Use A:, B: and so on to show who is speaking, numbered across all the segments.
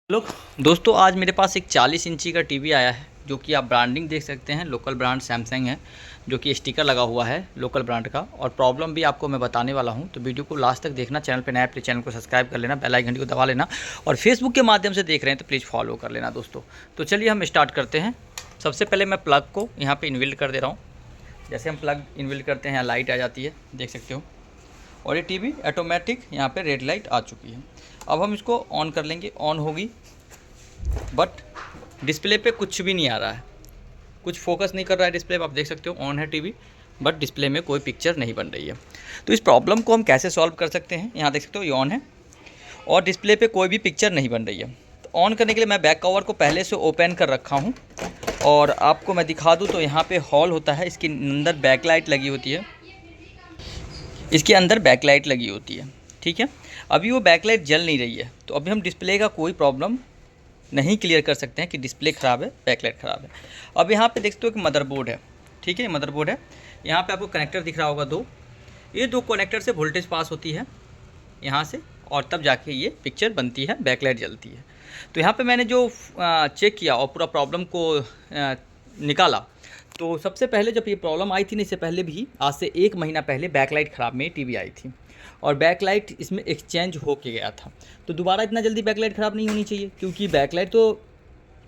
A: लोग दोस्तों, आज मेरे पास एक 40 इंची का टीवी आया है, जो कि आप ब्रांडिंग देख सकते हैं। लोकल ब्रांड सैमसंग है, जो कि स्टिकर लगा हुआ है लोकल ब्रांड का। और प्रॉब्लम भी आपको मैं बताने वाला हूं, तो वीडियो को लास्ट तक देखना। चैनल पे नया है, चैनल को सब्सक्राइब कर लेना, बेल आइकन घंटी को दबा लेना, और फेसबुक के माध्यम से देख रहे हैं तो प्लीज़ फॉलो कर लेना दोस्तों। तो चलिए हम स्टार्ट करते हैं। सबसे पहले मैं प्लग को यहाँ पर इनबिल्ट कर दे रहा हूँ। जैसे हम प्लग इनबिल्ट करते हैं, यहाँ लाइट आ जाती है, देख सकते हो। और ये टीवी ऑटोमेटिक यहाँ पे रेड लाइट आ चुकी है। अब हम इसको ऑन कर लेंगे, ऑन होगी, बट डिस्प्ले पे कुछ भी नहीं आ रहा है, कुछ फोकस नहीं कर रहा है डिस्प्ले पे। आप देख सकते हो ऑन है टीवी, बट डिस्प्ले में कोई पिक्चर नहीं बन रही है। तो इस प्रॉब्लम को हम कैसे सॉल्व कर सकते हैं? यहाँ देख सकते हो ये ऑन है और डिस्प्ले पे कोई भी पिक्चर नहीं बन रही है। तो ऑन करने के लिए मैं बैक कवर को पहले से ओपन कर रखा हूँ, और आपको मैं दिखा दूँ तो यहाँ पे हॉल होता है, इसके अंदर बैकलाइट लगी होती है, इसके अंदर बैकलाइट लगी होती है, ठीक है। अभी वो बैकलाइट जल नहीं रही है, तो अभी हम डिस्प्ले का कोई प्रॉब्लम नहीं क्लियर कर सकते हैं कि डिस्प्ले ख़राब है, बैकलाइट ख़राब है। अब यहाँ पे देख सकते हो कि मदरबोर्ड है, ठीक है, मदरबोर्ड है। यहाँ पे आपको कनेक्टर दिख रहा होगा दो, ये दो कनेक्टर से वोल्टेज पास होती है यहाँ से, और तब जाके ये पिक्चर बनती है, बैकलाइट जलती है। तो यहाँ पे मैंने जो चेक किया और पूरा प्रॉब्लम को निकाला, तो सबसे पहले जब ये प्रॉब्लम आई थी ना, इससे पहले भी आज से 1 महीना पहले बैकलाइट ख़राब में टीवी आई थी, और बैकलाइट इसमें एक्सचेंज हो के गया था। तो दोबारा इतना जल्दी बैकलाइट ख़राब नहीं होनी चाहिए, क्योंकि बैकलाइट तो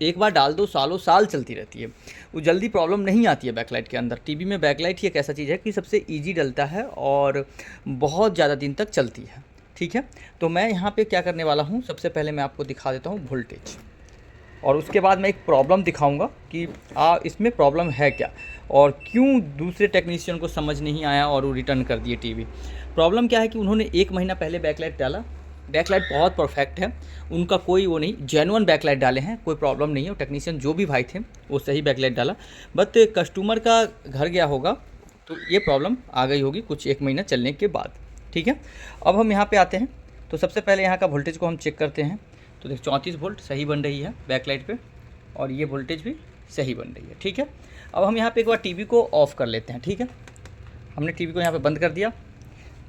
A: एक बार डाल दो सालों साल चलती रहती है, वो जल्दी प्रॉब्लम नहीं आती है बैकलाइट के अंदर। टीवी में बैकलाइट ही एक ऐसा चीज़ है कि सबसे ईजी डलता है और बहुत ज़्यादा दिन तक चलती है, ठीक है। तो मैं यहाँ पे क्या करने वाला हूँ, सबसे पहले मैं आपको दिखा देता हूँ वोल्टेज, और उसके बाद मैं एक प्रॉब्लम दिखाऊंगा कि इसमें प्रॉब्लम है क्या, और क्यों दूसरे टेक्नीशियन को समझ नहीं आया और वो रिटर्न कर दिए टीवी। प्रॉब्लम क्या है कि उन्होंने 1 महीना पहले बैकलाइट डाला, बैकलाइट बहुत परफेक्ट है, उनका कोई वो नहीं, जेन्युइन बैकलाइट डाले हैं, कोई प्रॉब्लम नहीं है। टेक्नीशियन जो भी भाई थे वो सही बैकलाइट डाला, बट कस्टमर का घर गया होगा, तो ये प्रॉब्लम आ गई होगी कुछ 1 महीना चलने के बाद, ठीक है। अब हम यहाँ पे आते हैं, तो सबसे पहले यहाँ का वोल्टेज को हम चेक करते हैं। तो देख 34 वोल्ट सही बन रही है बैकलाइट पे, और ये वोल्टेज भी सही बन रही है, ठीक है। अब हम यहाँ पे एक बार टीवी को ऑफ़ कर लेते हैं, ठीक है। हमने टीवी को यहाँ पे बंद कर दिया,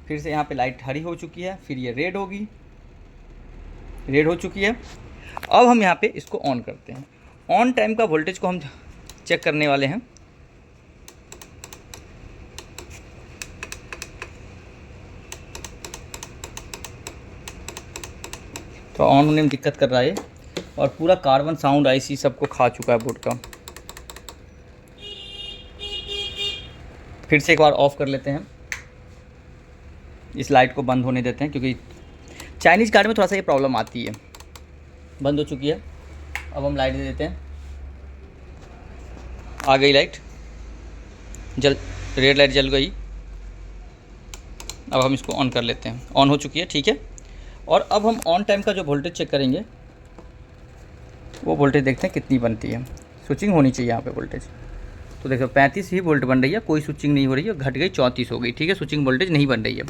A: फिर से यहाँ पे लाइट हरी हो चुकी है, फिर ये रेड होगी, रेड हो चुकी है। अब हम यहाँ पे इसको ऑन करते हैं। ऑन टाइम का वोल्टेज को हम चेक करने वाले हैं। तो ऑन होने में दिक्कत कर रहा है, और पूरा कार्बन साउंड आईसी सबको खा चुका है बोर्ड का। फिर से एक बार ऑफ़ कर लेते हैं, इस लाइट को बंद होने देते हैं, क्योंकि चाइनीज़ कार में थोड़ा सा ये प्रॉब्लम आती है। बंद हो चुकी है, अब हम लाइट दे देते हैं। आ गई लाइट, रेड लाइट जल गई। अब हम इसको ऑन कर लेते हैं, ऑन हो चुकी है, ठीक है। और अब हम ऑन टाइम का जो वोल्टेज चेक करेंगे, वो वोल्टेज देखते हैं कितनी बनती है। स्विचिंग होनी चाहिए यहाँ पे वोल्टेज। तो देखो 35 ही वोल्ट बन रही है, कोई स्विचिंग नहीं हो रही है, घट गई 34 हो गई, ठीक है, स्विचिंग वोल्टेज नहीं बन रही है।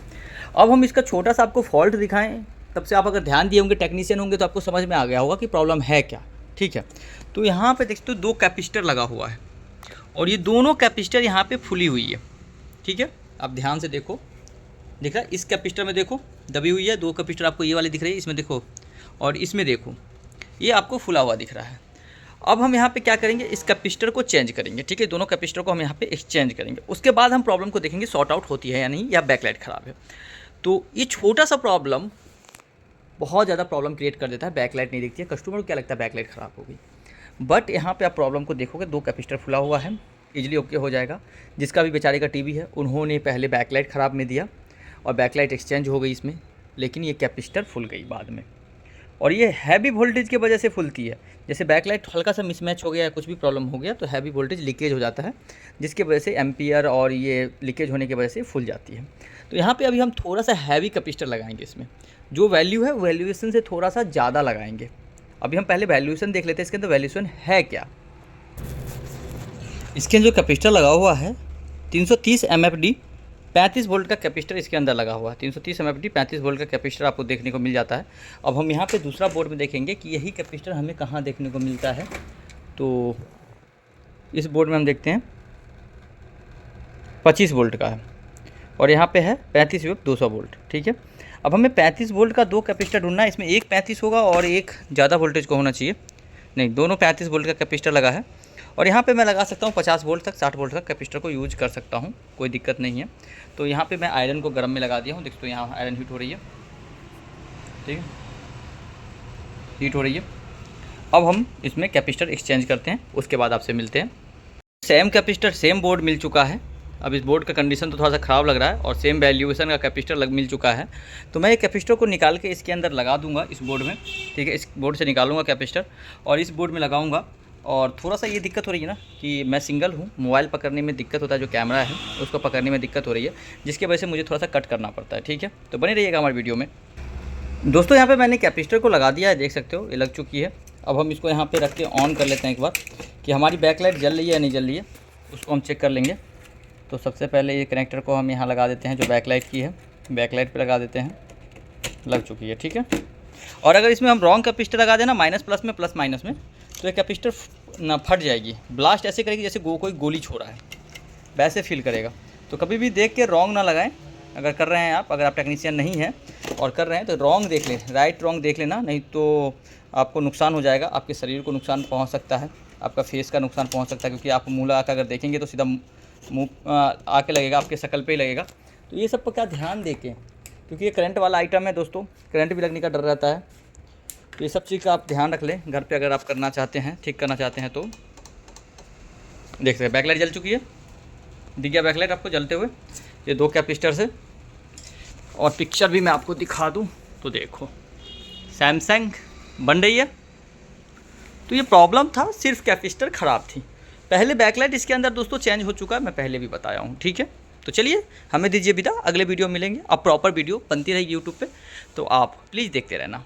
A: अब हम इसका छोटा सा आपको फॉल्ट दिखाएं, तब से आप अगर ध्यान दिए होंगे, टेक्नीशियन होंगे, तो आपको समझ में आ गया होगा कि प्रॉब्लम है क्या, ठीक है। तो यहाँ पे देखते हो 2 कैपेसिटर लगा हुआ है, और ये दोनों कैपेसिटर यहाँ पे फुली हुई है, ठीक है। आप ध्यान से देखो, दिख रहा है, इस कैपेसिटर में देखो दबी हुई है, 2 कैपेसिटर आपको ये वाली दिख रही है, इसमें देखो, और इसमें देखो ये आपको फुला हुआ दिख रहा है। अब हम यहाँ पे क्या करेंगे, इस कैपेसिटर को चेंज करेंगे, ठीक है, दोनों कैपेसिटर को हम यहाँ पे एक्सचेंज करेंगे। उसके बाद हम प्रॉब्लम को देखेंगे सॉर्ट आउट होती है या नहीं, या बैकलाइट ख़राब है। तो ये छोटा सा प्रॉब्लम बहुत ज़्यादा प्रॉब्लम क्रिएट कर देता है, बैकलाइट नहीं दिखती है। कस्टमर को क्या लगता है बैकलाइट ख़राब होगी, बट यहाँ पे आप प्रॉब्लम को देखोगे, 2 कैपेसिटर फुला हुआ है, ईजिली ओके हो जाएगा। जिसका भी बेचारे का टीवी है, उन्होंने पहले बैकलाइट ख़राब में दिया और बैकलाइट एक्सचेंज हो गई इसमें, लेकिन ये कैपेसिटर फुल गई बाद में, और ये हैवी वोल्टेज की वजह से फुलती है। जैसे बैकलाइट हल्का सा मिसमैच हो गया या कुछ भी प्रॉब्लम हो गया, तो हैवी वोल्टेज लीकेज हो जाता है, जिसके वजह से एम्पियर और ये लीकेज होने की वजह से फुल जाती है। तो यहाँ पे अभी हम थोड़ा सा हैवी कैपेसिटर लगाएंगे इसमें, जो वैल्यू है वैल्यूएशन से थोड़ा सा ज़्यादा लगाएंगे। अभी हम पहले वैल्यूएशन देख लेते हैं, इसके अंदर वैल्यूएशन है क्या। इसके अंदर जो कैपेसिटर लगा हुआ है 330 MFD 35 वोल्ट का कैपेसिटर इसके अंदर लगा हुआ है। 330 MFD 35 वोल्ट का कैपेसिटर आपको देखने को मिल जाता है। अब हम यहाँ पे दूसरा बोर्ड में देखेंगे कि यही कैपेसिटर हमें कहाँ देखने को मिलता है। तो इस बोर्ड में हम देखते हैं 25 वोल्ट का है, और यहाँ पे है 35 200 वोल्ट, ठीक है। अब हमें 35 वोल्ट का 2 कैपेसिटर ढूंढना है। इसमें एक 35 होगा और एक ज़्यादा वोल्टेज का होना चाहिए। नहीं, दोनों 35 वोल्ट का कैपेसिटर लगा है। और यहाँ पे मैं लगा सकता हूँ 50 वोल्ट तक, 60 वोल्ट तक कैपेसिटर को यूज कर सकता हूँ, कोई दिक्कत नहीं है। तो यहाँ पे मैं आयरन को गर्म में लगा दिया हूँ। देखो तो यहाँ आयरन हीट हो रही है, ठीक है, हीट हो रही है। अब हम इसमें कैपेसिटर एक्सचेंज करते हैं, उसके बाद आपसे मिलते हैं। सेम कैपेसिटर सेम बोर्ड मिल चुका है। अब इस बोर्ड का कंडीशन तो थोड़ा सा ख़राब लग रहा है और सेम वैल्यूएशन का कैपेसिटर मिल चुका है। तो मैं एक कैपेसिटर को निकाल के इसके अंदर लगा दूंगा इस बोर्ड में, ठीक है। इस बोर्ड से निकालूंगा कैपेसिटर और इस बोर्ड में लगाऊंगा। और थोड़ा सा ये दिक्कत हो रही है ना कि मैं सिंगल हूँ, मोबाइल पकड़ने में दिक्कत होता है, जो कैमरा है उसको पकड़ने में दिक्कत हो रही है, जिसकी वजह से मुझे थोड़ा सा कट करना पड़ता है, ठीक है। तो बने रहिएगा हमारे वीडियो में। दोस्तों यहाँ पे मैंने कैपेसिटर को लगा दिया है, देख सकते हो ये लग चुकी है। अब हम इसको यहाँ पे रख के ऑन कर लेते हैं एक बार कि हमारी बैकलाइट जल रही है या नहीं जल रही है, उसको हम चेक कर लेंगे। तो सबसे पहले ये कनेक्टर को हम यहाँ लगा देते हैं, जो बैकलाइट की है, बैकलाइट पे लगा देते हैं, लग चुकी है, ठीक है। और अगर इसमें हम रॉन्ग कैपेसिटर लगा देना माइनस प्लस में, प्लस माइनस में, तो ये कैपेसिटर ना फट जाएगी, ब्लास्ट ऐसे करेगी जैसे कोई गोली छोड़ा है, वैसे फील करेगा। तो कभी भी देख के रॉन्ग ना लगाएं। अगर कर रहे हैं आप, अगर आप टेक्नीशियन नहीं हैं और कर रहे हैं तो रॉन्ग देख लें, राइट रॉन्ग देख लेना, नहीं तो आपको नुकसान हो जाएगा, आपके शरीर को नुकसान पहुंच सकता है, आपका फेस का नुकसान पहुंच सकता है। क्योंकि आप मुँह लगा कर अगर देखेंगे तो सीधा मुँह आके लगेगा, आपके शकल पे ही लगेगा। तो ये सब पर क्या ध्यान देके, क्योंकि ये करंट वाला आइटम है दोस्तों, करंट भी लगने का डर रहता है। तो ये सब चीज़ का आप ध्यान रख लें घर पे, अगर आप करना चाहते हैं, ठीक करना चाहते हैं। तो देख सकते हैं बैकलाइट जल चुकी है, दिख गया बैकलाइट आपको जलते हुए, ये 2 कैपेसिटर से। और पिक्चर भी मैं आपको दिखा दूं तो देखो सैमसंग बन रही है। तो ये प्रॉब्लम था, सिर्फ कैपेसिटर ख़राब थी। पहले बैकलाइट इसके अंदर दोस्तों चेंज हो चुका है, मैं पहले भी बताया हूँ, ठीक है। तो चलिए हमें दीजिए विदा, अगले वीडियो मिलेंगे। अब प्रॉपर वीडियो बनती रहेगी यूट्यूब पे, तो आप प्लीज़ देखते रहना।